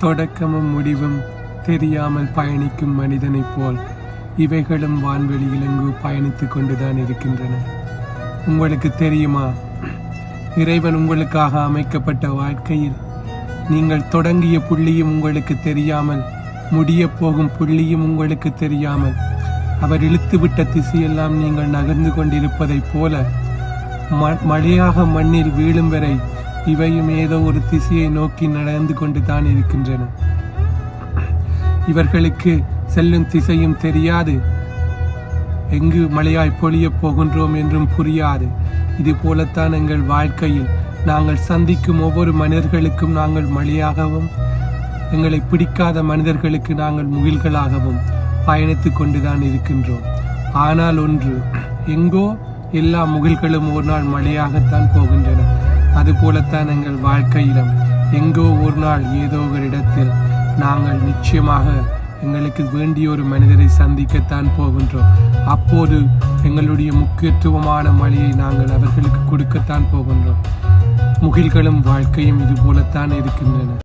தொடக்கமும் முடிவும் தெரியாமல் பயணிக்கும் மனிதனைப் போல் இவைகளும் வான்வெளியில் எங்கு பயணித்துக் கொண்டுதான் இருக்கின்றன. உங்களுக்கு தெரியுமா, இறைவன் உங்களுக்காக அமைக்கப்பட்ட வாழ்க்கையில் நீங்கள் தொடங்கிய புள்ளியும் உங்களுக்கு தெரியாமல், முடிய போகும் புள்ளியும் உங்களுக்கு தெரியாமல், அவர் இழுத்துவிட்ட திசையெல்லாம் நீங்கள் நகர்ந்து கொண்டிருப்பதைப் போல மழையாக மண்ணில் வீழும் வரை இவையும் ஏதோ ஒரு திசையை நோக்கி நடந்து கொண்டு தான் இருக்கின்றன. இவர்களுக்கு செல்லும் திசையும் தெரியாது, எங்கு மழையாய் பொழியப் போகின்றோம் என்றும் புரியாது. இது போலத்தான் எங்கள் வாழ்க்கையில் நாங்கள் சந்திக்கும் ஒவ்வொரு மனிதர்களுக்கும் நாங்கள் மழையாகவும், எங்களை பிடிக்காத மனிதர்களுக்கு நாங்கள் முகில்களாகவும் பயணித்து கொண்டுதான் இருக்கின்றோம். ஆனால் ஒன்று, எங்கோ எல்லா முகில்களும் ஒரு நாள் மழையாகத்தான் போகின்றன. அதுபோலத்தான் எங்கள் வாழ்க்கையிலும் எங்கோ ஒரு நாள் ஏதோ ஒரு இடத்தில் நாங்கள் நிச்சயமாக எங்களுக்கு வேண்டிய ஒரு மனிதரை சந்திக்கத்தான் போகின்றோம். அப்போது எங்களுடைய முக்கியத்துவமான மழையை நாங்கள் அவர்களுக்கு கொடுக்கத்தான் போகின்றோம். முகில்களும் வாழ்க்கையும் இது போலத்தான் இருக்கின்றன.